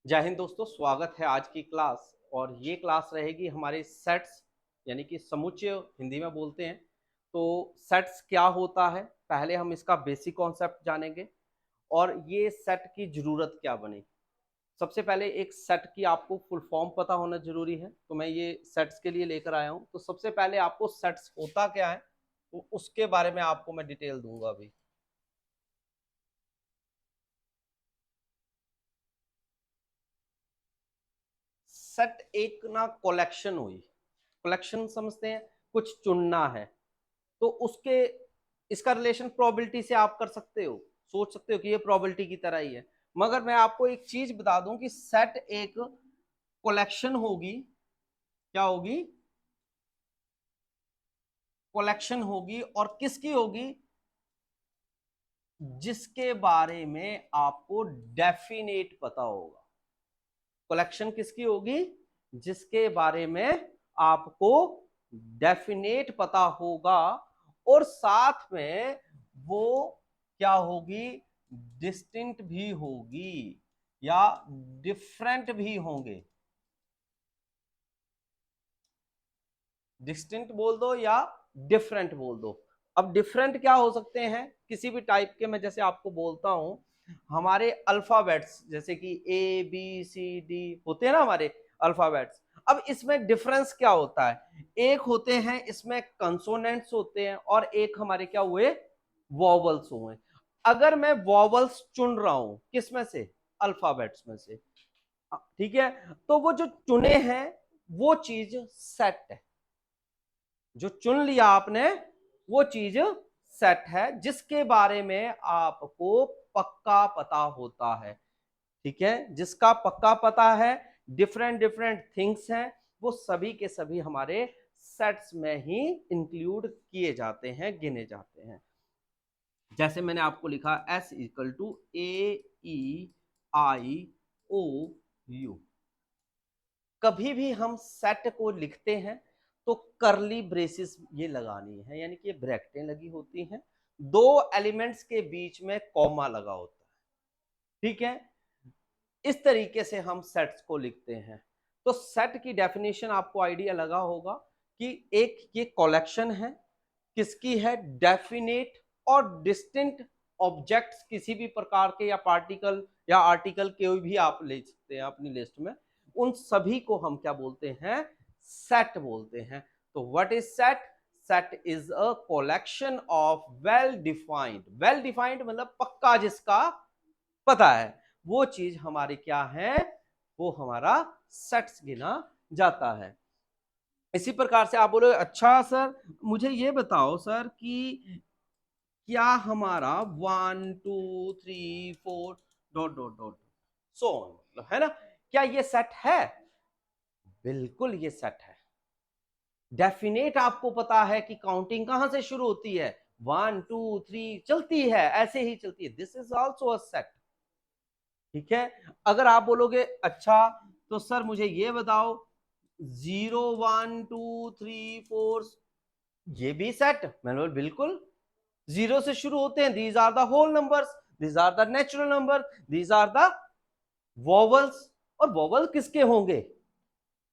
जय हिंद दोस्तों, स्वागत है आज की क्लास। और ये क्लास रहेगी हमारे सेट्स यानी कि समुच्चय हिंदी में बोलते हैं। तो सेट्स क्या होता है, पहले हम इसका बेसिक कॉन्सेप्ट जानेंगे और ये सेट की जरूरत क्या बनी। सबसे पहले एक सेट की आपको फुल फॉर्म पता होना जरूरी है, तो मैं ये सेट्स के लिए लेकर आया हूँ। तो सबसे पहले आपको सेट्स होता क्या है तो उसके बारे में आपको मैं डिटेल दूंगा अभी। सेट एक ना कलेक्शन हुई, कलेक्शन समझते हैं, कुछ चुनना है तो उसके इसका रिलेशन प्रोबेबिलिटी से आप कर सकते हो, सोच सकते हो कि ये प्रोबेबिलिटी की तरह ही है। मगर मैं आपको एक चीज बता दूं कि सेट एक कलेक्शन होगी। क्या होगी? कलेक्शन होगी। और किसकी होगी? जिसके बारे में आपको डेफिनेट पता होगा। कलेक्शन किसकी होगी? जिसके बारे में आपको डेफिनेट पता होगा और साथ में वो क्या होगी? डिस्टिंक्ट भी होगी या डिफरेंट भी होंगे। डिस्टिंक्ट बोल दो या डिफरेंट बोल दो। अब डिफरेंट क्या हो सकते हैं? किसी भी टाइप के, मैं जैसे आपको बोलता हूं, हमारे अल्फाबेट्स जैसे कि ए बी सी डी होते हैं ना हमारे अल्फाबेट्स। अब इसमें डिफरेंस क्या होता है? एक होते हैं इसमें कंसोनेंट्स होते हैं और एक हमारे क्या हुए? वॉवल्स हुए। अगर मैं वॉवल्स चुन रहा हूं किसमें से? अल्फाबेट्स में से। ठीक है, तो वो जो चुने हैं वो चीज सेट है। जो चुन लिया आपने वो चीज सेट है, जिसके बारे में आपको पक्का पता होता है। ठीक है, जिसका पक्का पता है, डिफरेंट डिफरेंट थिंग्स हैं, वो सभी के सभी हमारे सेट्स में ही इंक्लूड किए जाते हैं, गिने जाते हैं। जैसे मैंने आपको लिखा S इक्वल टू AEIOU। कभी भी हम सेट को लिखते हैं तो करली ब्रेसिस ये लगानी है, यानी कि ये ब्रैकेटें लगी होती हैं, दो एलिमेंट्स के बीच में कॉमा लगा होता है। ठीक है, इस तरीके से हम सेट्स को लिखते हैं। तो सेट की डेफिनेशन आपको आइडिया लगा होगा कि एक ये कलेक्शन है, किसकी है? डेफिनेट और डिस्टिंक्ट ऑब्जेक्ट्स, किसी भी प्रकार के या पार्टिकल या आर्टिकल कोई भी आप ले सकते हैं अपनी लिस्ट में, उन सभी को हम क्या बोलते हैं? सेट बोलते हैं। तो what is set? Set is a collection of well defined, well defined मतलब पक्का जिसका पता है, वो चीज हमारी क्या है? वो हमारा सेट्स गिना जाता है। इसी प्रकार से आप बोलो अच्छा सर मुझे ये बताओ सर कि क्या हमारा 1 2 3 4 dot dot dot so on है ना, क्या ये सेट है? बिल्कुल ये सेट है। डेफिनेट आपको पता है कि काउंटिंग कहां से शुरू होती है? 1 2 3 चलती है, ऐसे ही चलती है। This is also a set. ठीक है, अगर आप बोलोगे अच्छा तो सर मुझे ये बताओ 0 1 2 3 4, ये भी सेट? मैंने बोला बिल्कुल, जीरो से शुरू होते हैं, these are the whole numbers, these are the natural number, these are the vowels. और वोवल किसके होंगे?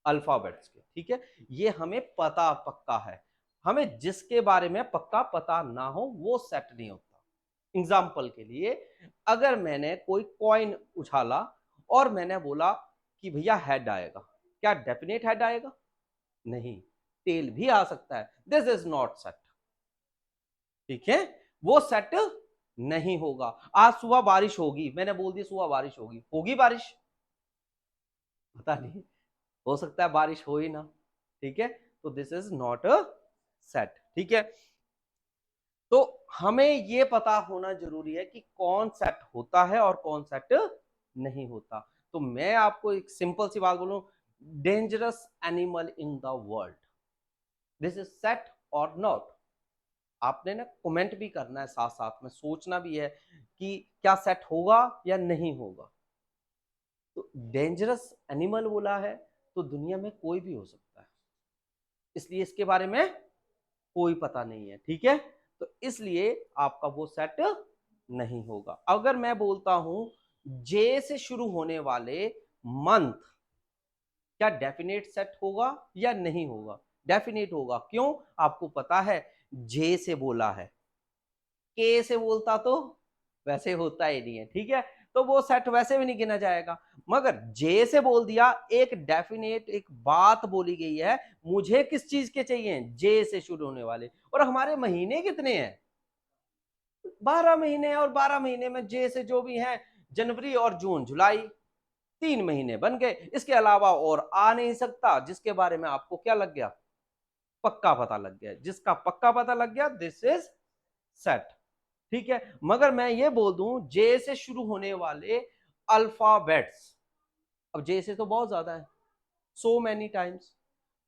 अल्फाबेट्स के। ठीक है, ये हमें पता पक्का है। हमें जिसके बारे में पक्का पता ना हो वो सेट नहीं होता। एग्जाम्पल के लिए, अगर मैंने कोई कॉइन उछाला और मैंने बोला कि भैया हेड आएगा, क्या डेफिनेट हेड आएगा? नहीं, टेल भी आ सकता है। This is not set. ठीक है, वो सेट नहीं होगा। आज सुबह बारिश होगी, मैंने बोल दिया सुबह बारिश होगी, होगी बारिश? पता नहीं, हो सकता है बारिश हो ही ना। ठीक है, तो this is not a set. ठीक है, तो हमें ये पता होना जरूरी है कि कौन सेट होता है और कौन सेट नहीं होता। तो मैं आपको एक सिंपल सी बात बोलूं, dangerous animal in the world, this is set और नॉट। आपने ना कमेंट भी करना है, साथ साथ में सोचना भी है कि क्या सेट होगा या नहीं होगा। तो डेंजरस एनिमल बोला है तो दुनिया में कोई भी हो सकता है, इसलिए इसके बारे में कोई पता नहीं है। ठीक है, तो इसलिए आपका वो सेट नहीं होगा। अगर मैं बोलता हूं जे से शुरू होने वाले मंथ क्या डेफिनेट सेट होगा या नहीं होगा? डेफिनेट होगा। क्यों? आपको पता है जे से बोला है, के से बोलता तो वैसे होता ही नहीं है, ठीक है, तो वो सेट वैसे भी नहीं गिना जाएगा। मगर जे से बोल दिया, एक डेफिनेट एक बात बोली गई है, मुझे किस चीज के चाहिए? जे से शुरू होने वाले। और हमारे महीने कितने हैं? 12 महीने हैं, और 12 महीने में जे से जो भी हैं, जनवरी और जून जुलाई, 3 महीने बन गए। इसके अलावा और आ नहीं सकता, जिसके बारे में आपको क्या लग गया? पक्का पता लग गया। जिसका पक्का पता लग गया, दिस इज सेट, ठीक है। मगर मैं ये बोल दूं, जे से शुरू होने वाले अल्फाबेट्स, अब जे से तो बहुत ज्यादा है, सो मैनी टाइम्स,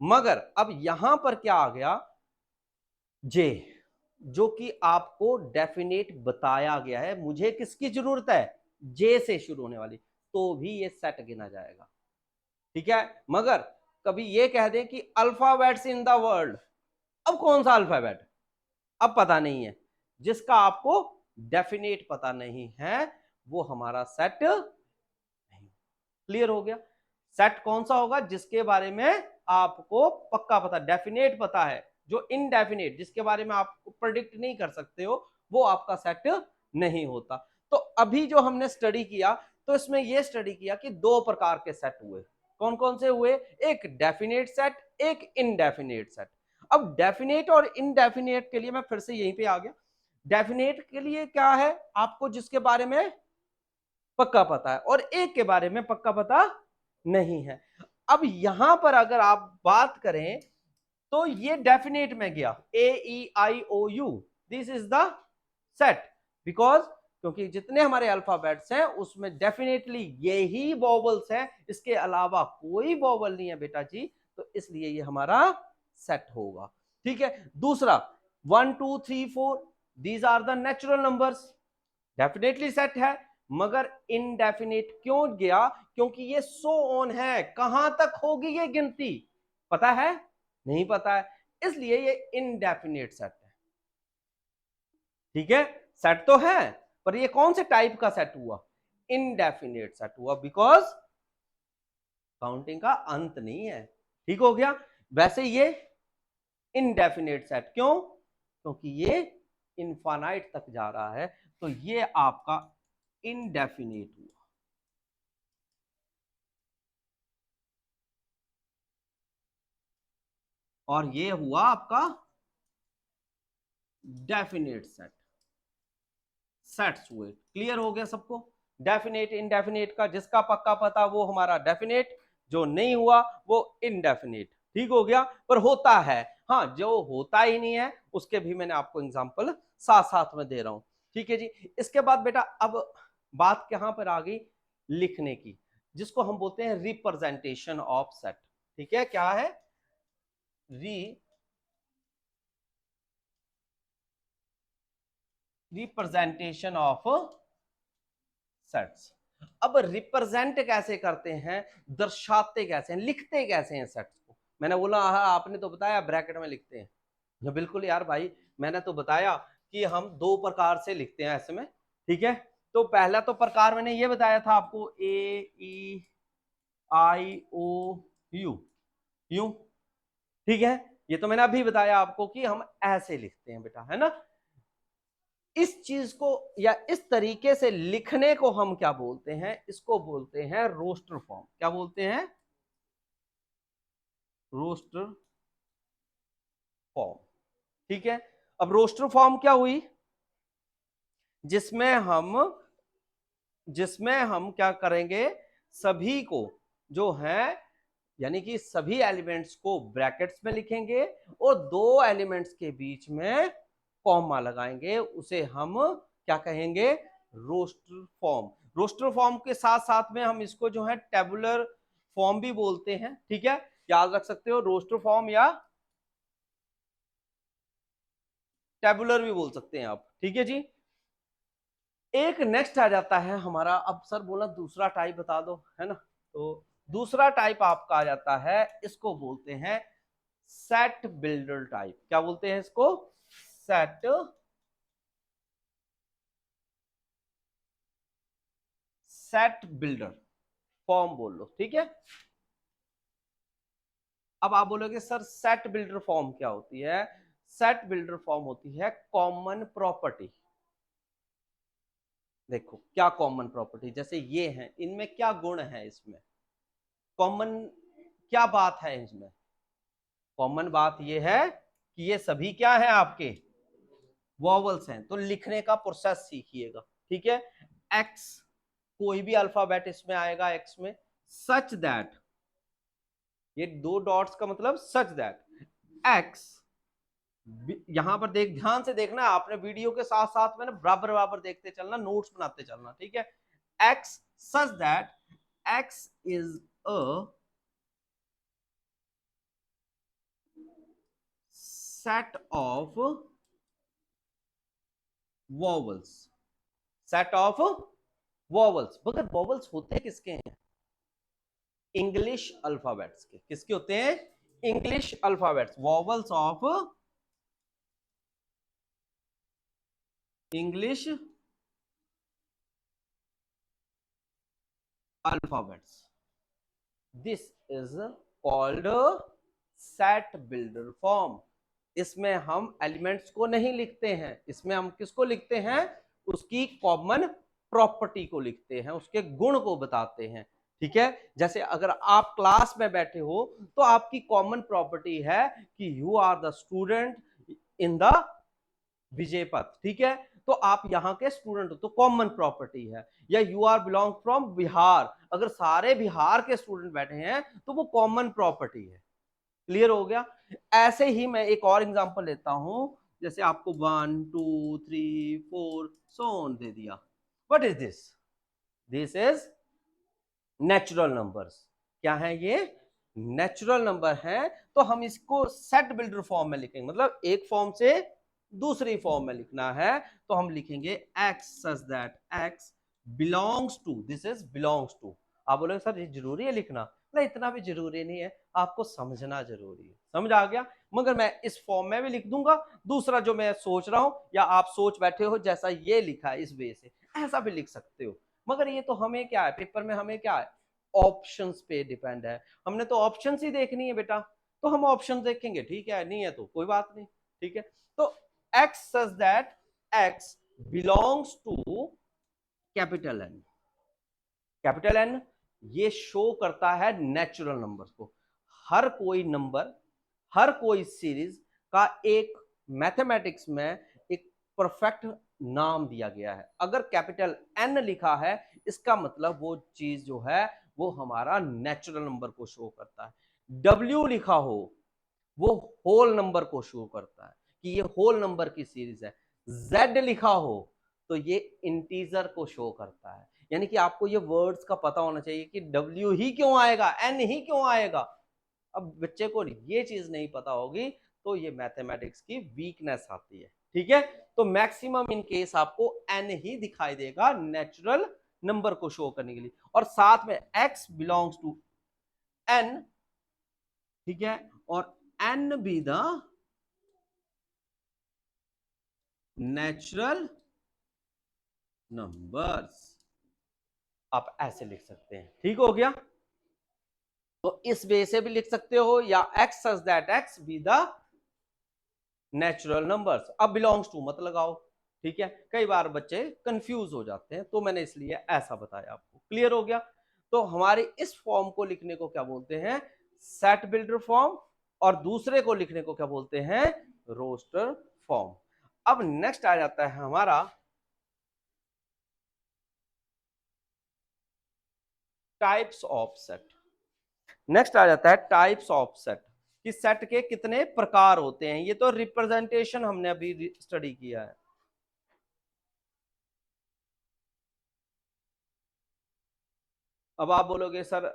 मगर अब यहां पर क्या आ गया? जे, जो कि आपको डेफिनेट बताया गया है, मुझे किसकी जरूरत है? जे से शुरू होने वाली, तो भी ये सेट गिना जाएगा, ठीक है। मगर कभी ये कह दें कि अल्फाबेट्स इन द वर्ल्ड, अब कौन सा अल्फाबेट? अब पता नहीं है। जिसका आपको डेफिनेट पता नहीं है, वो हमारा सेट नहीं। क्लियर हो गया? सेट कौन सा होगा? जिसके बारे में आपको पक्का पता, डेफिनेट पता है। जो इनडेफिनेट, जिसके बारे में आप प्रेडिक्ट नहीं कर सकते हो, वो आपका सेट नहीं होता। तो अभी जो हमने स्टडी किया, तो इसमें यह स्टडी किया कि दो प्रकार के सेट हुए। कौन कौन से हुए? एक डेफिनेट सेट, एक इनडेफिनेट सेट। अब डेफिनेट और इनडेफिनेट के लिए मैं फिर से यहीं पे आ गया। डेफिनेट के लिए क्या है? आपको जिसके बारे में पक्का पता है, और एक के बारे में पक्का पता नहीं है। अब यहां पर अगर आप बात करें, तो ये डेफिनेट में गया, AEIOU, this is the set, because क्योंकि जितने हमारे अल्फाबेट्स हैं उसमें डेफिनेटली यही वॉवल्स हैं, इसके अलावा कोई वॉवल नहीं है बेटा जी, तो इसलिए ये हमारा सेट होगा, ठीक है। दूसरा 1 2 3 4, these are the natural numbers, definitely set है। मगर इनडेफिनेट क्यों गया? क्योंकि ये सो ऑन है, कहां तक होगी ये गिनती? पता है? नहीं पता है, इसलिए ये इनडेफिनेट सेट है, ठीक है। सेट तो है, पर ये कौन से टाइप का सेट हुआ? इनडेफिनेट सेट हुआ, बिकॉज काउंटिंग का अंत नहीं है, ठीक हो गया। वैसे ये इनडेफिनेट सेट, क्यों? क्योंकि ये इनफाइनाइट तक जा रहा है, तो ये आपका इनडेफिनेट हुआ। और ये हुआ आपका डेफिनेट सेट। सेट्स हुए। क्लियर हो गया सबको? डेफिनेट इनडेफिनेट का, जिसका पक्का पता वो हमारा डेफिनेट, जो नहीं हुआ वो इनडेफिनेट, ठीक हो गया। पर होता है, हाँ, जो होता ही नहीं है उसके भी मैंने आपको एग्जांपल साथ साथ में दे रहा हूं, ठीक है जी। इसके बाद बेटा अब बात कहां पर आ गई? लिखने की, जिसको हम बोलते हैं रिप्रेजेंटेशन ऑफ सेट, ठीक है। क्या है? Representation of sets. अब रिप्रेजेंट कैसे करते हैं, दर्शाते कैसे हैं, लिखते कैसे हैं सेट्स को? मैंने बोला हाँ, आपने तो बताया ब्रैकेट में लिखते हैं। या बिल्कुल यार भाई, मैंने तो बताया कि हम दो प्रकार से लिखते हैं ऐसे में, ठीक है। तो पहला तो प्रकार मैंने ये बताया था आपको, AEIOU, यू, ठीक है। ये तो मैंने अभी बताया आपको कि हम ऐसे लिखते हैं बेटा, है ना। इस चीज को या इस तरीके से लिखने को हम क्या बोलते हैं? इसको बोलते हैं रोस्टर फॉर्म। क्या बोलते हैं? रोस्टर फॉर्म, ठीक है। अब रोस्टर फॉर्म क्या हुई? जिसमें हम क्या करेंगे, सभी को जो है, यानी कि सभी एलिमेंट्स को ब्रैकेट्स में लिखेंगे, और दो एलिमेंट्स के बीच में कॉमा लगाएंगे, उसे हम क्या कहेंगे? Roster form. रोस्टर फॉर्म के साथ साथ में हम इसको जो है टेबुलर फॉर्म भी बोलते हैं, ठीक है। याद रख सकते हो, रोस्टर फॉर्म या टेबुलर भी बोल सकते हैं आप, ठीक है जी। एक नेक्स्ट आ जाता है हमारा, अब सर बोला दूसरा टाइप बता दो, है ना। तो दूसरा टाइप आपका आ जाता है, इसको बोलते हैं सेट बिल्डर टाइप। क्या बोलते हैं इसको? सेट बिल्डर फॉर्म बोल लो, ठीक है। अब आप बोलोगे सर सेट बिल्डर फॉर्म क्या होती है? सेट बिल्डर फॉर्म होती है कॉमन प्रॉपर्टी। देखो क्या कॉमन प्रॉपर्टी, जैसे ये है, इनमें क्या गुण है, इसमें कॉमन क्या बात है, इसमें कॉमन बात ये है कि ये सभी क्या है आपके वॉवल्स हैं। तो लिखने का प्रोसेस सीखिएगा, ठीक है। एक्स, कोई भी अल्फाबेट इसमें आएगा एक्स में, सच दैट, ये दो डॉट्स का मतलब सच दैट एक्स, यहां पर देख, ध्यान से देखना, आपने वीडियो के साथ साथ में ना बराबर बराबर देखते चलना, नोट्स बनाते चलना, ठीक है। X such that x is a set of vowels, set of vowels. मगर वॉवल्स होते किसके हैं? इंग्लिश अल्फाबेट्स के। किसके होते हैं? English alphabets, vowels of English alphabets. This is called set builder form. इसमें हम एलिमेंट्स को नहीं लिखते हैं, इसमें हम किसको लिखते हैं? उसकी कॉमन प्रॉपर्टी को लिखते हैं, उसके गुण को बताते हैं, ठीक है। जैसे अगर आप क्लास में बैठे हो तो आपकी कॉमन प्रॉपर्टी है कि you are the student in the Vijay Path, ठीक है। तो आप यहाँ के स्टूडेंट हो तो कॉमन प्रॉपर्टी है। या you are belong from Bihar, अगर सारे बिहार के स्टूडेंट बैठे हैं तो वो कॉमन प्रॉपर्टी है। क्लियर हो गया? ऐसे ही मैं एक और एग्जांपल लेता हूं, जैसे आपको 1 2 3 4 सो ऑन दे दिया। What is this? This is natural numbers. क्या है ये? नेचुरल नंबर है। तो हम इसको सेट बिल्डर फॉर्म में लिखेंगे, मतलब एक फॉर्म से दूसरी फॉर्म में लिखना है तो हम लिखेंगे x such that x belongs to, this is belongs to. आप बोलोगे सर ये जरूरी है लिखना? नहीं, इतना भी जरूरी नहीं है, आपको समझना जरूरी है। समझ आ गया? मगर मैं इस फॉर्म में भी लिख दूंगा, दूसरा जो मैं सोच रहा हूं या आप सोच बैठे हो जैसा ये लिखा है इस वे से ऐसा भी लिख सकते हो। मगर ये तो हमें क्या है, पेपर में हमें क्या है, ऑप्शंस पे डिपेंड है। हमने तो ऑप्शंस ही देखनी है बेटा, तो हम ऑप्शन देखेंगे, ठीक है, नहीं है तो कोई बात नहीं, ठीक है। तो x such that x belongs to capital N। Capital N ये शो करता है नेचुरल नंबर्स को। हर कोई नंबर, हर कोई सीरीज का एक मैथमेटिक्स में एक परफेक्ट नाम दिया गया है। अगर कैपिटल N लिखा है इसका मतलब वो चीज जो है वो हमारा नेचुरल नंबर को शो करता है। W लिखा हो वो होल नंबर को शो करता है कि ये होल नंबर की सीरीज है। Z लिखा हो तो ये इंटीजर को शो करता है। यानी कि आपको ये वर्ड्स का पता होना चाहिए कि W ही क्यों आएगा, N ही क्यों आएगा। अब बच्चे को ये चीज नहीं पता होगी तो ये मैथमेटिक्स की वीकनेस आती है, ठीक है। तो मैक्सिमम इन केस आपको N ही दिखाई देगा नेचुरल नंबर को शो करने के लिए, और साथ में X बिलोंग्स टू N, ठीक है, और N be the natural numbers. आप ऐसे लिख सकते हैं, ठीक हो गया। तो इस वे से भी लिख सकते हो, या x such that x be the natural numbers. अब बिलोंग्स टू मत लगाओ, ठीक है, कई बार बच्चे कंफ्यूज हो जाते हैं, तो मैंने इसलिए ऐसा बताया आपको। क्लियर हो गया? तो हमारे इस फॉर्म को लिखने को क्या बोलते हैं? Set builder form. और दूसरे को लिखने को क्या बोलते हैं? Roster form. अब नेक्स्ट आ जाता है हमारा टाइप्स ऑफ सेट। नेक्स्ट आ जाता है टाइप्स ऑफ सेट, कि सेट के कितने प्रकार होते हैं। ये तो रिप्रेजेंटेशन हमने अभी स्टडी किया है। अब आप बोलोगे सर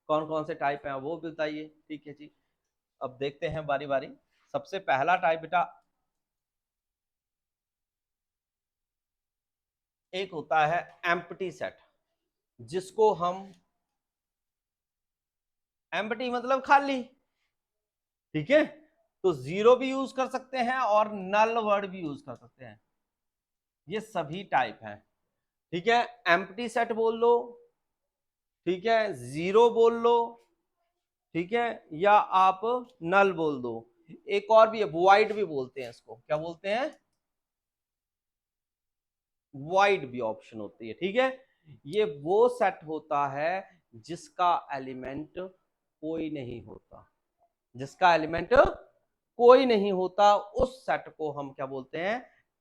कौन कौन से टाइप हैं, वो भी बताइए। ठीक है जी, अब देखते हैं बारी बारी। सबसे पहला टाइप बेटा एक होता है एम्प्टी सेट, जिसको हम, एम्प्टी मतलब खाली, ठीक है। तो जीरो भी यूज कर सकते हैं और नल वर्ड भी यूज कर सकते हैं, ये सभी टाइप हैं, ठीक है। एम्प्टी सेट बोल लो, ठीक है, जीरो बोल लो, ठीक है, या आप नल बोल दो। एक और भी है, वॉइड भी बोलते हैं इसको, क्या बोलते हैं, वॉइड भी ऑप्शन होती है, ठीक है। ये वो सेट होता है जिसका एलिमेंट कोई नहीं होता, जिसका एलिमेंट कोई नहीं होता, उस सेट को हम क्या बोलते हैं,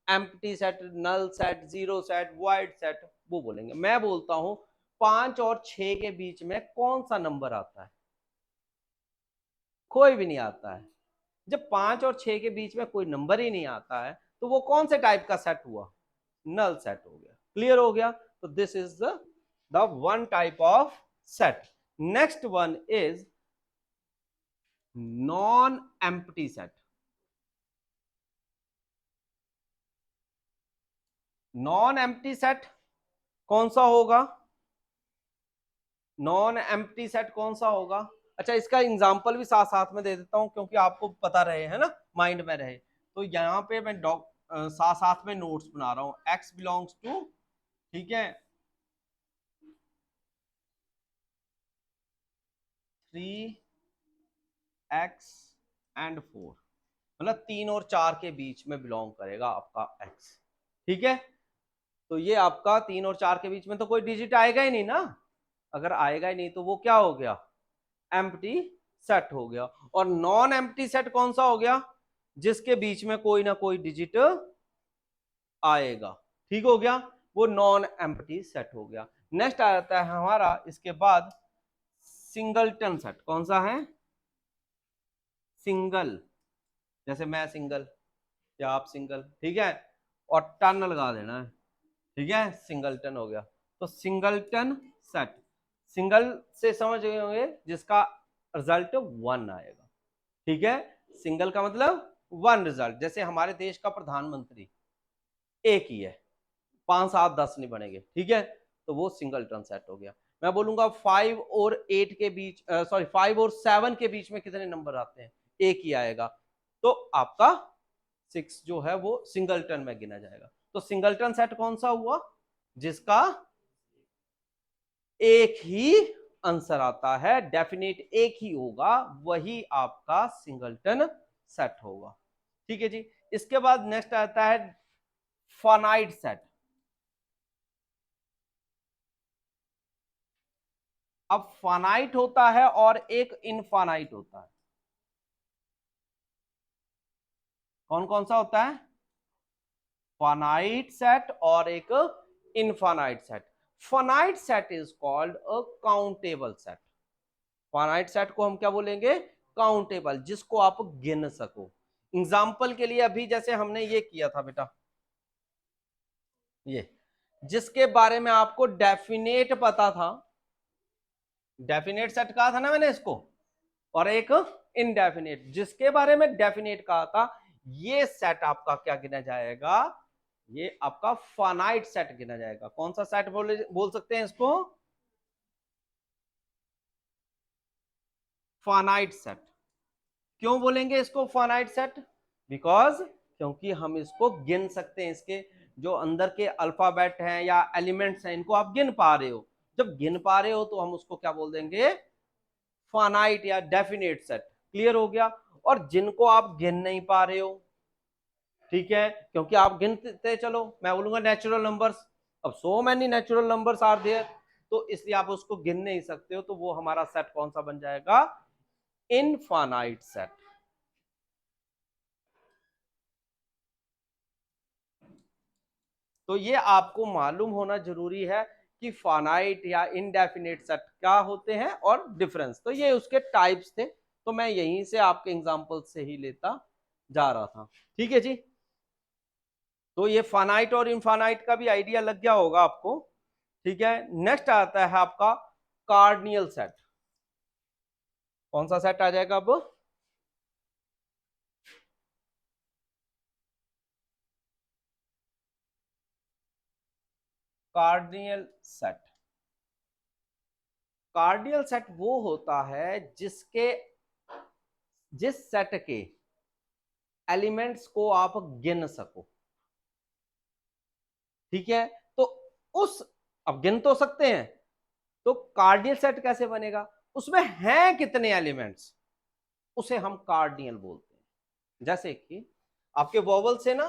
empty set, null set, zero set, void set, वो बोलेंगे। मैं बोलता हूं 5 और 6 के बीच में कौन सा नंबर आता है, कोई भी नहीं आता है। जब 5 और 6 के बीच में कोई नंबर ही नहीं आता है तो वो कौन से टाइप का सेट हुआ, नल सेट हो गया। क्लियर हो गया। तो this is the one type of set. Next one is non empty set. Non empty set कौन सा होगा, नॉन एम्प्टी सेट कौन सा होगा। अच्छा, इसका एग्जांपल भी साथ साथ में दे देता हूं क्योंकि आपको पता रहे, है ना, माइंड में रहे। तो यहाँ पे मैं साथ साथ में नोट्स बना रहा हूं। x बिलोंग्स टू, ठीक है, 3x एंड 4, मतलब 3 और 4 के बीच में बिलोंग करेगा आपका x, ठीक है। तो ये आपका 3 और 4 के बीच में तो कोई डिजिट आएगा ही नहीं ना, अगर आएगा ही नहीं तो वो क्या हो गया, एम्प्टी सेट हो गया। और नॉन एम्प्टी सेट कौन सा हो गया, जिसके बीच में कोई ना कोई डिजिट आएगा, ठीक हो गया, वो नॉन एम्प्टी सेट हो गया। नेक्स्ट आ जाता है हमारा इसके बाद सिंगलटन सेट। कौन सा है, सिंगल, जैसे मैं सिंगल या आप सिंगल, ठीक है, और टन लगा देना है, ठीक है, सिंगलटन हो गया। तो सिंगलटन सेट, सिंगल से समझ गए होंगे जिसका रिजल्ट 1 आएगा, ठीक है। सिंगल का मतलब 1 रिजल्ट, जैसे हमारे देश का प्रधानमंत्री एक ही है, 5 7 10 नहीं बनेंगे, ठीक है, तो वो सिंगलटन सेट हो गया। मैं बोलूंगा 5 और 8 के बीच, सॉरी 5 और 7 के बीच में कितने नंबर आते हैं, एक ही आएगा, तो आपका 6 जो है वो सिंगलटन में गिना जाएगा। तो सिंगलटन सेट कौन सा हुआ, जिसका एक ही आंसर आता है, डेफिनेट एक ही होगा, वही आपका सिंगलटन सेट होगा, ठीक है जी। इसके बाद नेक्स्ट आता है फाइनाइट सेट। अब फाइनाइट होता है और एक इनफाइनाइट होता है। कौन कौन सा होता है, फाइनाइट सेट और एक infinite set. Finite set is called a countable set. Finite set को हम क्या बोलेंगे, काउंटेबल, जिसको आप गिन सको। एग्जाम्पल के लिए अभी जैसे हमने ये किया था बेटा, ये जिसके बारे में आपको डेफिनेट पता था, डेफिनेट सेट कहा था ना मैंने इसको, और एक इनडेफिनेट, जिसके बारे में डेफिनेट कहा था, ये सेट आपका क्या गिना जाएगा, ये आपका फाइनाइट सेट गिना जाएगा। कौन सा सेट बोल सकते हैं इसको, फाइनाइट सेट। क्यों बोलेंगे इसको फाइनाइट सेट, बिकॉज क्योंकि हम इसको गिन सकते हैं, इसके जो अंदर के अल्फाबेट हैं या एलिमेंट्स हैं इनको आप गिन पा रहे हो। जब गिन पा रहे हो तो हम उसको क्या बोल देंगे, फाइनाइट या डेफिनेट सेट। क्लियर हो गया। और जिनको आप गिन नहीं पा रहे हो, ठीक है, क्योंकि आप गिनते चलो, मैं बोलूंगा नेचुरल नंबर्स, अब so many natural numbers are there, तो इसलिए आप उसको गिन नहीं सकते हो, तो वो हमारा सेट कौन सा बन जाएगा, इनफाइनाइट सेट। तो ये आपको मालूम होना जरूरी है कि फाइनाइट या इनडेफिनेट सेट क्या होते हैं और डिफरेंस। तो ये उसके टाइप्स थे, तो मैं यहीं से आपके एग्जांपल से ही लेता जा रहा था, ठीक है जी। तो ये फाइनाइट और इनफाइनाइट का भी आइडिया लग गया होगा आपको, ठीक है। नेक्स्ट आता है आपका कार्डिनल सेट। कौन सा सेट आ जाएगा अब, कार्डिनल सेट। कार्डिनल सेट वो होता है जिस सेट के एलिमेंट्स को आप गिन सको, ठीक है। तो उस, अब गिन तो सकते हैं, तो कार्डियल सेट कैसे बनेगा, उसमें हैं कितने एलिमेंट्स, उसे हम कार्डियल बोलते हैं। जैसे कि आपके वोवल से ना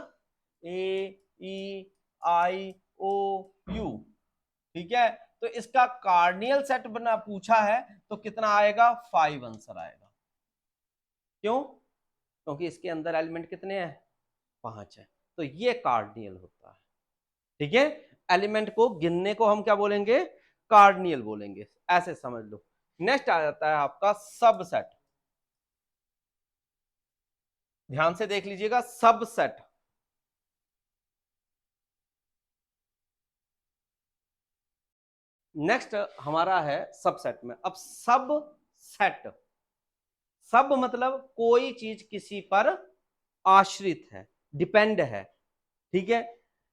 ए ई आई ओ यू, ठीक है, तो इसका कार्डियल सेट बना पूछा है तो कितना आएगा, 5 आंसर आएगा। क्यों, क्योंकि इसके अंदर एलिमेंट कितने हैं, 5 है, तो ये कार्डियल होता है। ठीक है, एलिमेंट को गिनने को हम क्या बोलेंगे, कार्डियल बोलेंगे, ऐसे समझ लो। नेक्स्ट आ जाता है आपका सबसेट। ध्यान से देख लीजिएगा, सबसेट। नेक्स्ट हमारा है सबसेट में। अब सब सेट, सब मतलब कोई चीज किसी पर आश्रित है, डिपेंड है, ठीक है।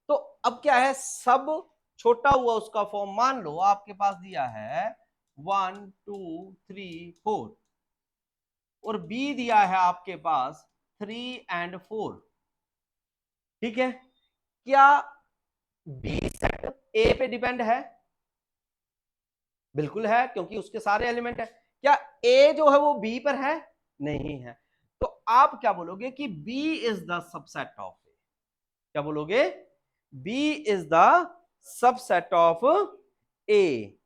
तो अब क्या है, सब छोटा हुआ उसका फॉर्म, मान लो आपके पास दिया है 1 2 3 4 और बी दिया है आपके पास 3 और 4, ठीक है। क्या बी सेट ए पे डिपेंड है, बिल्कुल है, क्योंकि उसके सारे एलिमेंट है। क्या ए जो है वो बी पर है, नहीं है। तो आप क्या बोलोगे कि B is the subset of A, क्या बोलोगे, B is the subset of A.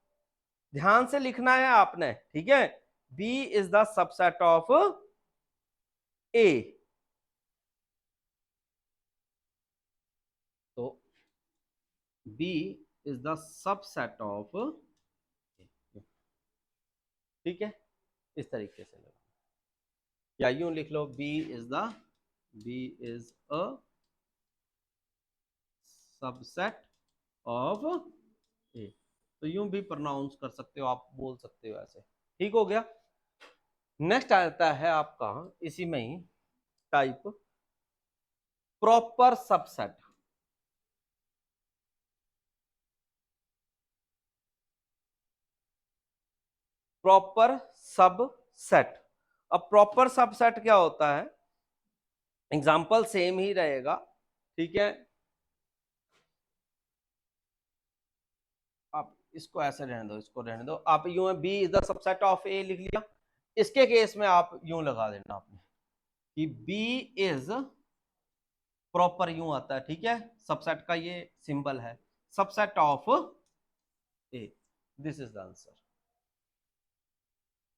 ध्यान से लिखना है आपने, ठीक है, B is the subset of A. तो B is the subset of, ठीक है, इस तरीके से लो, या यूं लिख लो, B is a subset of A. तो यूं भी प्रोनाउंस कर सकते हो आप, बोल सकते हो ऐसे, ठीक हो गया। नेक्स्ट आता है आपका इसी में ही type, proper subset. Proper subset, अब प्रॉपर सबसेट क्या होता है, एग्जाम्पल सेम ही रहेगा, ठीक है। आप इसको ऐसे रहने दो, इसको रहने दो, आप यूं है B is the subset of A लिख लिया। इसके केस में आप यूं लगा देना आपने कि बी इज प्रॉपर, यूं आता है, ठीक है, सबसेट का ये सिंबल है, subset of A, this is the answer,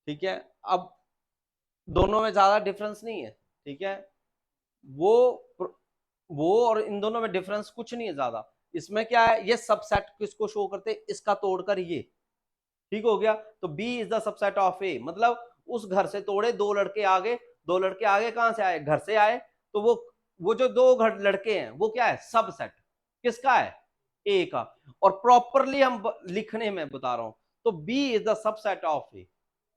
ठीक है। अब दोनों में ज्यादा डिफरेंस नहीं है, ठीक है, वो वो और इन दोनों में डिफरेंस कुछ नहीं है ज्यादा। इसमें क्या है, ये सबसेट किसको शो करते, इसका तोड़कर ये, ठीक हो गया। तो B is the subset of A, मतलब उस घर से तोड़े, दो लड़के आगे, दो लड़के आगे कहां से आए, घर से आए, तो वो जो दो घर लड़के हैं वो क्या है, सबसेट किसका है, ए का। और प्रॉपरली हम लिखने में बता रहा हूं, तो B is the subset of A,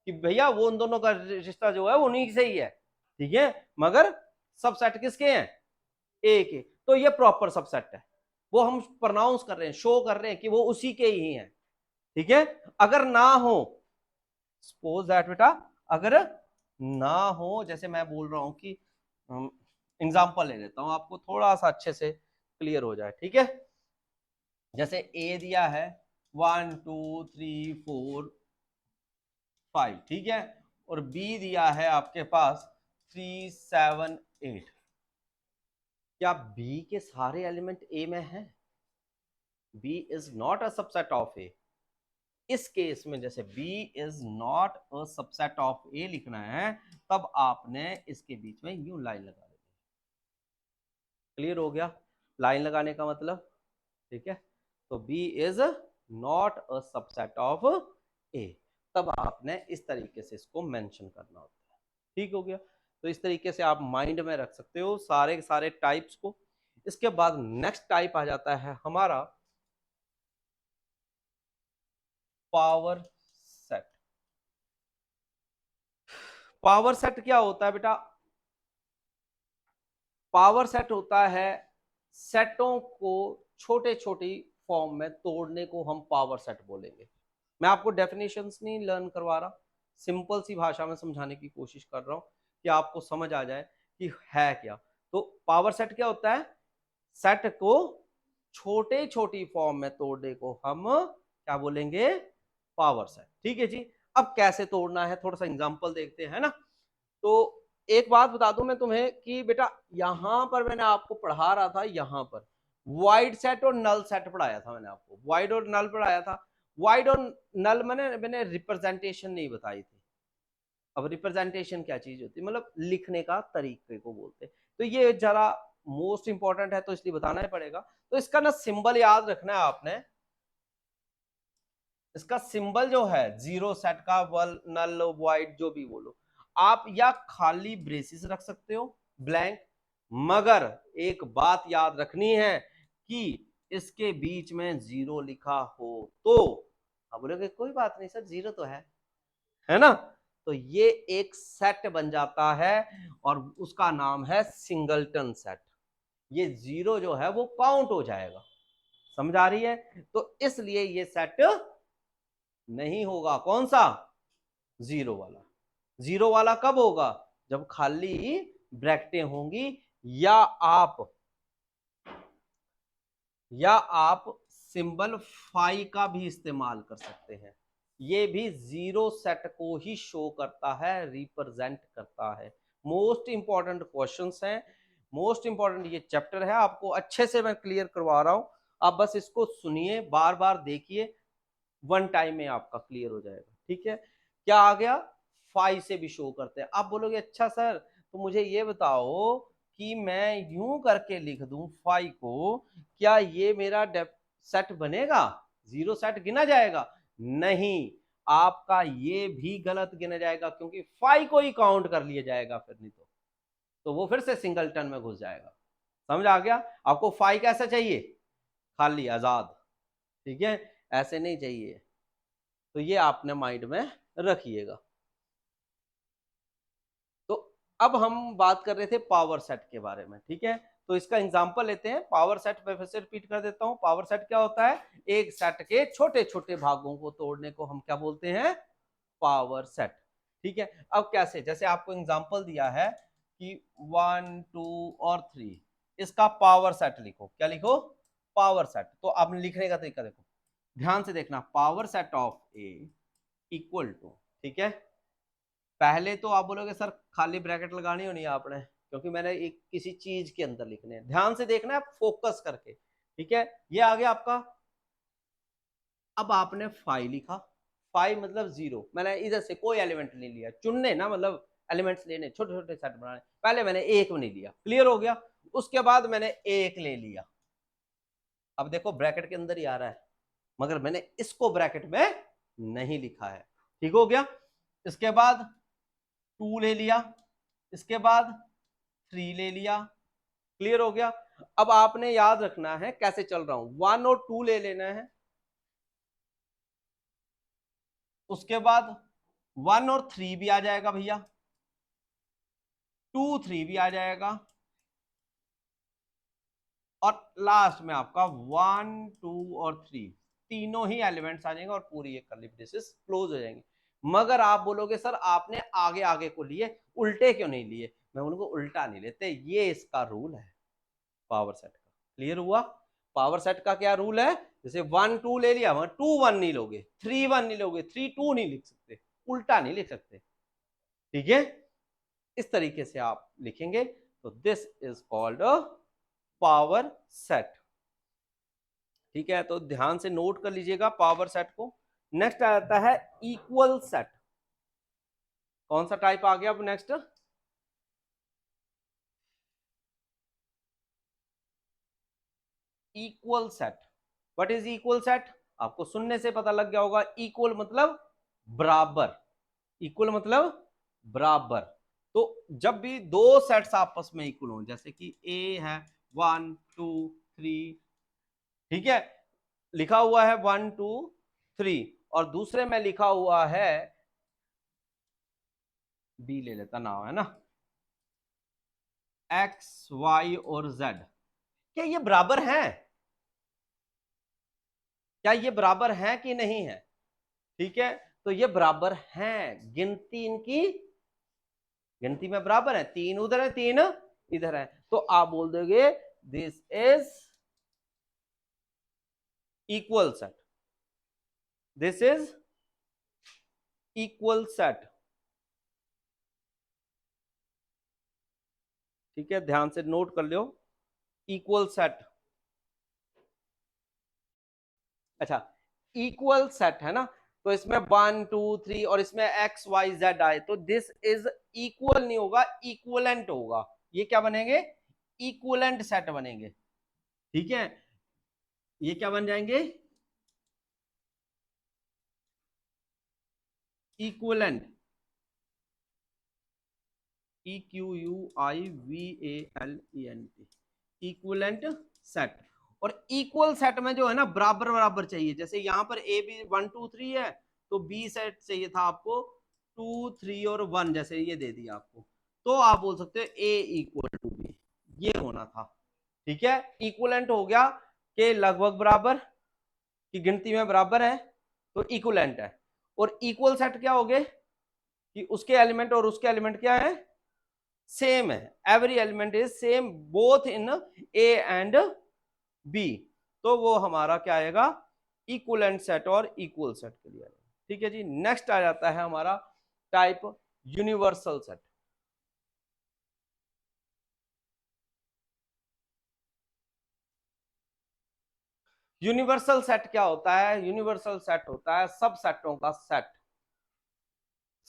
कि भैया वो उन दोनों का रिश्ता जो है उन्हीं से ही है, ठीक है, मगर सबसेट किसके हैं, ए के। तो ये प्रॉपर सबसेट है, वो हम प्रोनाउंस कर रहे हैं, शो कर रहे हैं कि वो उसी के ही हैं, ठीक है। अगर ना हो, सपोज दैट बेटा, अगर ना हो, जैसे मैं बोल रहा हूं कि एग्जांपल ले लेता हूं आपको, थोड़ा सा अच्छे से क्लियर हो जाए, ठीक है। जैसे ए दिया है 1 2 3 4 5, ठीक है, और बी दिया है आपके पास 3 7 8। क्या बी के सारे एलिमेंट ए में हैं, B is not a subset of A. इस केस में जैसे B is not a subset of A लिखना है, तब आपने इसके बीच में यूं लाइन लगा देनी। क्लियर हो गया, लाइन लगाने का मतलब, ठीक है। तो B is not a subset of A, तब आपने इस तरीके से इसको मेंशन करना होता है, ठीक हो गया। तो इस तरीके से आप माइंड में रख सकते हो सारे सारे टाइप्स को। इसके बाद नेक्स्ट टाइप आ जाता है हमारा पावर सेट। पावर सेट क्या होता है बेटा, पावर सेट होता है सेटों को छोटे छोटी फॉर्म में तोड़ने को हम पावर सेट बोलेंगे। मैं आपको डेफिनेशंस नहीं लर्न करवा रहा, सिंपल सी भाषा में समझाने की कोशिश कर रहा हूं कि आपको समझ आ जाए कि है क्या। तो पावर सेट क्या होता है, सेट को छोटे छोटी फॉर्म में तोड़ने को हम क्या बोलेंगे, पावर सेट। ठीक है जी, अब कैसे तोड़ना है थोड़ा सा एग्जांपल देखते हैं ना। तो एक बात बता दूं मैं तुम्हें कि बेटा यहां पर मैंने आपको पढ़ा रहा था, यहां पर वाइड सेट और नल सेट पढ़ाया था मैंने आपको, वाइड और नल पढ़ाया था। वाइड और नल मैंने रिप्रेजेंटेशन नहीं बताई थी। अब रिप्रेजेंटेशन क्या चीज होती है, मतलब लिखने का तरीके को बोलते हैं। तो ये जरा मोस्ट इंपॉर्टेंट है तो इसलिए बताना ही पड़ेगा। तो इसका ना सिंबल याद रखना है आपने। इसका सिंबल जो है जीरो सेट का, वल नल वाइड जो भी बोलो आप, या खाली ब्रेसिस रख सकते हो ब्लैंक, मगर एक बात याद रखनी है कि इसके बीच में जीरो लिखा हो तो आप बोलोगे कोई बात नहीं सर जीरो तो है ना। तो ये एक सेट बन जाता है और उसका नाम है सिंगलटन सेट। ये जीरो जो है वो काउंट हो जाएगा, समझ आ रही है। तो इसलिए ये सेट नहीं होगा कौन सा, जीरो वाला। जीरो वाला कब होगा, जब खाली ब्रैकेटें होंगी, या आप सिंबल फाई का भी इस्तेमाल कर सकते हैं। ये भी जीरो सेट को ही शो करता है, रिप्रेजेंट करता है। मोस्ट इंपॉर्टेंट क्वेश्चंस हैं, मोस्ट इंपॉर्टेंट ये चैप्टर है, आपको अच्छे से मैं क्लियर करवा रहा हूं। आप बस इसको सुनिए, बार बार देखिए, वन टाइम में आपका क्लियर हो जाएगा। ठीक है, क्या आ गया, फाइव से भी शो करते हैं। आप बोलोगे अच्छा सर तो मुझे ये बताओ कि मैं यूं करके लिख दूं फाइव को, क्या ये मेरा सेट बनेगा, जीरो सेट गिना जाएगा? नहीं, आपका ये भी गलत गिना जाएगा, क्योंकि फाइव को ही काउंट कर लिया जाएगा फिर, नहीं तो वो फिर से सिंगलटन में घुस जाएगा। समझ आ गया आपको? फाइव कैसा चाहिए, खाली आजाद, ठीक है, ऐसे नहीं चाहिए। तो ये आपने माइंड में रखिएगा। तो अब हम बात कर रहे थे पावर सेट के बारे में, ठीक है। तो इसका एग्जांपल लेते हैं। पावर सेट मैं फिर से रिपीट कर देता हूं। पावर सेट क्या होता है, एक सेट के छोटे छोटे भागों को तोड़ने को हम क्या बोलते हैं, पावर सेट। ठीक है, अब कैसे, जैसे आपको एग्जांपल दिया है कि 1 2 और 3, इसका पावर सेट लिखो। क्या लिखो, पावर सेट। तो आप लिखने का तरीका देखो, ध्यान से देखना, power set of A equal to, ठीक है। पहले तो आप बोलोगे सर खाली ब्रैकेट लगानी होनी है आपने, क्योंकि मैंने एक किसी चीज के अंदर लिखने हैं। ध्यान से देखना है फोकस करके, ठीक है। ये आ गया आपका। अब आपने फाइव लिखा, फाइव मतलब जीरो, मैंने इधर से कोई एलिमेंट नहीं लिया, चुनने ना, मतलब एलिमेंट्स लेने, छोटे छोटे सेट बनाने। पहले मैंने एक नहीं लिया, क्लियर हो गया। उसके बाद मैंने एक ले लिया। अब देखो ब्रैकेट के अंदर ही आ रहा है, मगर मैंने इसको ब्रैकेट में नहीं लिखा है, ठीक हो गया। इसके बाद टू ले लिया, इसके बाद थ्री ले लिया, क्लियर हो गया। अब आपने याद रखना है कैसे चल रहा हूं, वन और टू ले लेना है, उसके बाद वन और थ्री भी आ जाएगा भैया, टू थ्री भी आ जाएगा, और लास्ट में आपका वन टू और थ्री, तीनों ही एलिमेंट्स आ जाएंगे और पूरी एक कर्ली ब्रेसेस क्लोज हो जाएंगे। मगर आप बोलोगे सर आपने आगे आगे को लिए, उल्टे क्यों नहीं लिए? मैं उनको उल्टा नहीं लेते, ये इसका रूल है पावर सेट का। क्लियर हुआ? पावर सेट का क्या रूल है, जैसे वन टू ले लिया, वहां टू वन नहीं लोगे, थ्री वन नहीं लोगे, थ्री टू नहीं लिख सकते, उल्टा नहीं लिख सकते, ठीक है। इस तरीके से आप लिखेंगे, तो this is called a power set. ठीक है, तो ध्यान से नोट कर लीजिएगा पावर सेट को। नेक्स्ट आ जाता है इक्वल सेट। कौन सा टाइप आ गया अब next, equal set. What is equal set? आपको सुनने से पता लग गया होगा, इक्वल मतलब बराबर, इक्वल मतलब बराबर। तो जब भी दो सेट्स आपस में इक्वल हो, जैसे कि ए है 1 2 3, ठीक है, लिखा हुआ है 1 2 3, और दूसरे में लिखा हुआ है बी, ले लेता नाम है ना, एक्स वाई और जेड, क्या ये बराबर हैं? क्या ये बराबर हैं कि नहीं है? ठीक है, तो ये बराबर हैं, गिनती इनकी, गिनती में बराबर है, तीन उधर है तीन इधर है, तो आप बोल दोगे this is equal set, this is equal set, ठीक है, ध्यान से नोट कर लो, इक्वल सेट। अच्छा, इक्वल सेट है ना, तो इसमें 1 2 3 और इसमें एक्स वाई जेड आए तो दिस इज इक्वल नहीं होगा, इक्वलेंट होगा। ये क्या बनेंगे? इक्वलेंट सेट बनेंगे, ठीक है। ये क्या बन जाएंगे? Equivalent, EQUIVALENT, equivalent set. और इक्वल सेट में जो है ना बराबर बराबर चाहिए, जैसे यहां पर ए बी 1 2 3 है, तो बी सेट चाहिए था आपको 2 3 और 1, जैसे ये दे दिया आपको, तो आप बोल सकते हो ए इक्वल टू बी, ये होना था, ठीक है। इक्वलेंट हो गया कि लगभग बराबर की गिनती में बराबर है, तो इक्वलेंट है। और इक्वल सेट क्या हो गए कि उसके एलिमेंट और उसके एलिमेंट क्या है? सेम है, every element is same both in A and B, तो वो हमारा क्या आएगा? इक्वलेंट सेट और इक्वल सेट के लिए आएगा, ठीक है जी। नेक्स्ट आ जाता है हमारा type universal set. Universal set क्या होता है? यूनिवर्सल सेट होता है सब सेटों का सेट,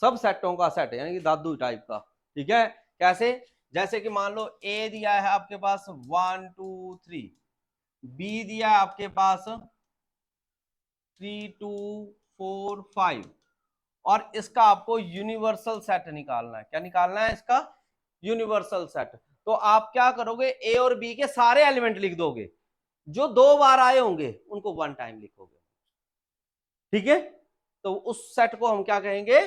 सब सेटों का सेट, यानी कि दादू टाइप का, ठीक है। कैसे? जैसे कि मान लो ए दिया है आपके पास 1 2 3, बी दिया है आपके पास 3 2 4 5, और इसका आपको यूनिवर्सल सेट निकालना है। क्या निकालना है इसका? Universal set. तो आप क्या करोगे? ए और बी के सारे एलिमेंट लिख दोगे, जो 2 बार आए होंगे उनको 1 टाइम लिखोगे, ठीक है। तो उस सेट को हम क्या कहेंगे?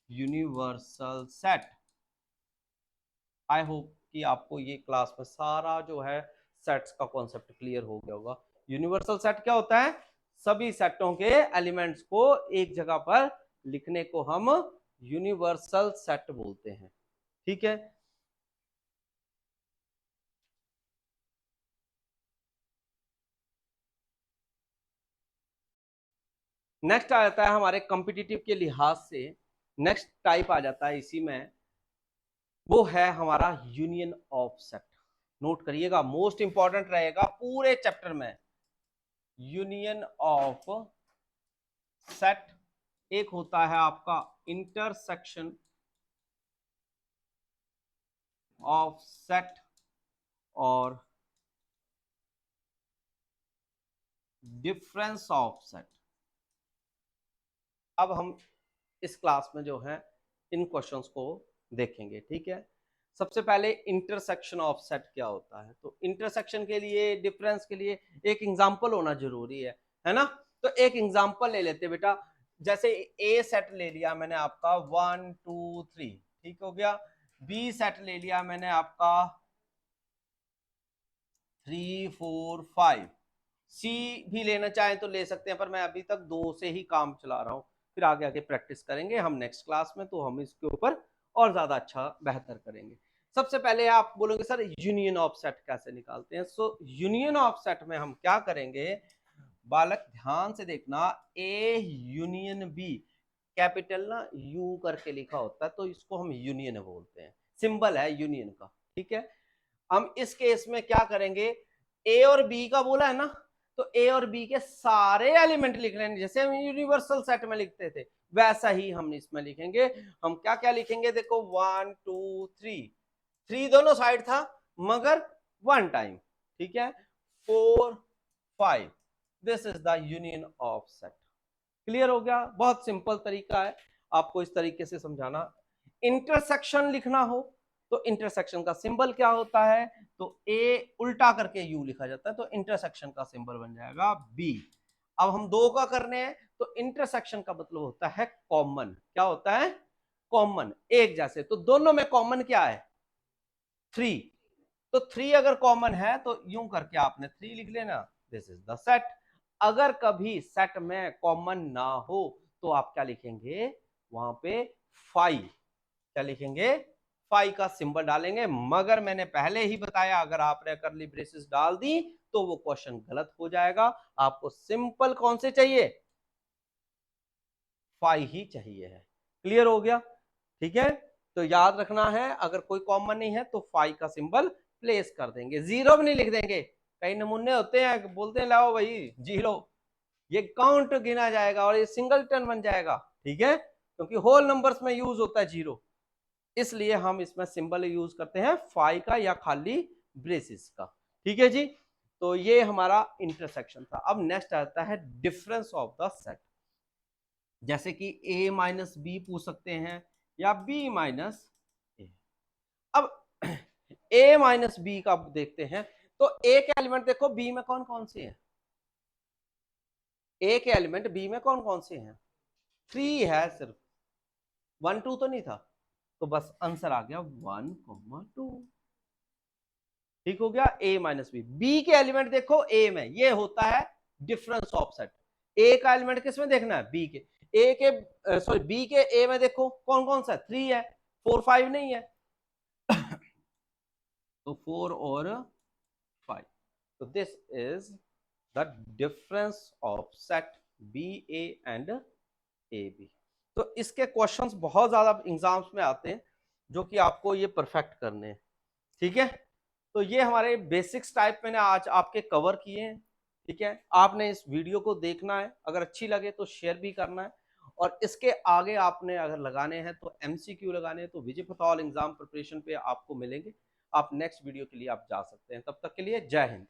Universal set. आई होप कि आपको ये क्लास में सारा जो है सेट्स का कॉन्सेप्ट क्लियर हो गया होगा। यूनिवर्सल सेट क्या होता है? सभी सेटों के एलिमेंट्स को एक जगह पर लिखने को हम यूनिवर्सल सेट बोलते हैं, ठीक है। नेक्स्ट आ जाता है हमारे कॉम्पिटिटिव के लिहाज से, नेक्स्ट टाइप आ जाता है इसी में, वो है हमारा यूनियन ऑफ सेट। नोट करिएगा, मोस्ट इंपॉर्टेंट रहेगा पूरे चैप्टर में, यूनियन ऑफ सेट। एक होता है आपका इंटरसेक्शन ऑफ सेट और डिफरेंस ऑफ सेट। अब हम इस क्लास में जो है इन क्वेश्चंस को देखेंगे, ठीक है। सबसे पहले इंटरसेक्शन ऑफ सेट क्या होता है? तो इंटरसेक्शन के लिए, डिफरेंस के लिए एक एग्जांपल होना जरूरी है ना। तो एक एग्जांपल ले लेते बेटा, जैसे ए सेट ले लिया मैंने आपका 1 2 3, ठीक हो गया। बी सेट ले लिया मैंने आपका 3 4 5। सी भी लेना चाहें तो ले सकते हैं, पर मैं अभी तक 2 से ही काम चला रहा हूं, फिर आगे आगे प्रैक्टिस करेंगे हम नेक्स्ट क्लास में, तो हम इसके ऊपर और ज्यादा अच्छा बेहतर करेंगे। सबसे पहले आप बोलोगे सर यूनियन ऑफ सेट कैसे निकालते हैं? सो यूनियन ऑफ सेट में हम क्या करेंगे, बालक ध्यान से देखना, ए यूनियन बी, कैपिटल ना यू करके लिखा होता है, तो इसको हम यूनियन बोलते हैं, सिंबल है यूनियन का, ठीक है। हम इस केस में क्या करेंगे, ए और बी का बोला है ना, तो ए और बी के सारे एलिमेंट लिख लेंगे, जैसे हम यूनिवर्सल सेट में लिखते थे वैसा ही हम इसमें लिखेंगे। हम क्या क्या लिखेंगे? देखो 1 2 3, 3 दोनों साइड था मगर 1 टाइम, ठीक है। 4 5, this is the union of set. Clear हो गया? बहुत सिंपल तरीका है आपको इस तरीके से समझाना। इंटरसेक्शन लिखना हो तो इंटरसेक्शन का सिंबल क्या होता है? तो ए उल्टा करके यू लिखा जाता है, तो इंटरसेक्शन का सिंबल बन जाएगा बी। अब हम 2 का करने हैं, तो इंटरसेक्शन का मतलब होता है कॉमन। क्या होता है? कॉमन, एक जैसे। तो दोनों में कॉमन क्या है? 3। तो 3 अगर कॉमन है तो यूं करके आपने 3 लिख लेना, दिस इज द सेट। अगर कभी सेट में कॉमन ना हो तो आप क्या लिखेंगे वहां पे? 5। क्या लिखेंगे? 5 का सिंबल डालेंगे। मगर मैंने पहले ही बताया, अगर आपने करली ब्रेसेस डाल दी तो वो क्वेश्चन गलत हो जाएगा। आपको सिंपल कौन से चाहिए? फाइव ही चाहिए है। क्लियर हो गया? ठीक है, तो याद रखना है अगर कोई कॉमन नहीं है तो फाइव का सिंबल प्लेस कर देंगे, जीरो भी नहीं लिख देंगे। कई नमूने होते हैं बोलते हैं लाओ भाई जीरो, ये काउंट गिना जाएगा और ये सिंगलटन बन जाएगा। ठीक है, क्योंकि होल नंबर्स में यूज होता है जीरो, इसलिए हम इसमें सिंबल यूज करते हैं फाइव का या खाली ब्रेसिस का। ठीक है जी, तो ये हमारा इंटरसेक्शन था। अब नेक्स्ट आता है डिफरेंस ऑफ द सेट, जैसे कि a माइनस बी पूछ सकते हैं या b माइनस ए। अब a माइनस बी का देखते हैं, तो a के एलिमेंट देखो b में कौन कौन से हैं, a के एलिमेंट b में कौन कौन से हैं, 3 है सिर्फ, 1 2 तो नहीं था, तो बस आंसर आ गया 1 2। ठीक हो गया, a माइनस बी के एलिमेंट देखो a में, ये होता है डिफरेंस ऑफ सेट। a का एलिमेंट किस में देखना है, b के, a के सॉरी b के a में देखो कौन कौन सा, 3 है, 4 5 नहीं है तो 4 और 5, तो this is the difference of set B A and A B. तो इसके क्वेश्चंस बहुत ज्यादा एग्जाम्स में आते हैं जो कि आपको ये परफेक्ट करने हैं। ठीक है, तो ये हमारे बेसिक्स टाइप मैंने आज आपके कवर किए हैं। ठीक है, आपने इस वीडियो को देखना है, अगर अच्छी लगे तो शेयर भी करना है, और इसके आगे आपने अगर लगाने हैं तो एमसीक्यू लगाने हैं तो विजय पटौल एग्जाम प्रिपरेशन पे आपको मिलेंगे। आप नेक्स्ट वीडियो के लिए आप जा सकते हैं। तब तक के लिए जय हिंद।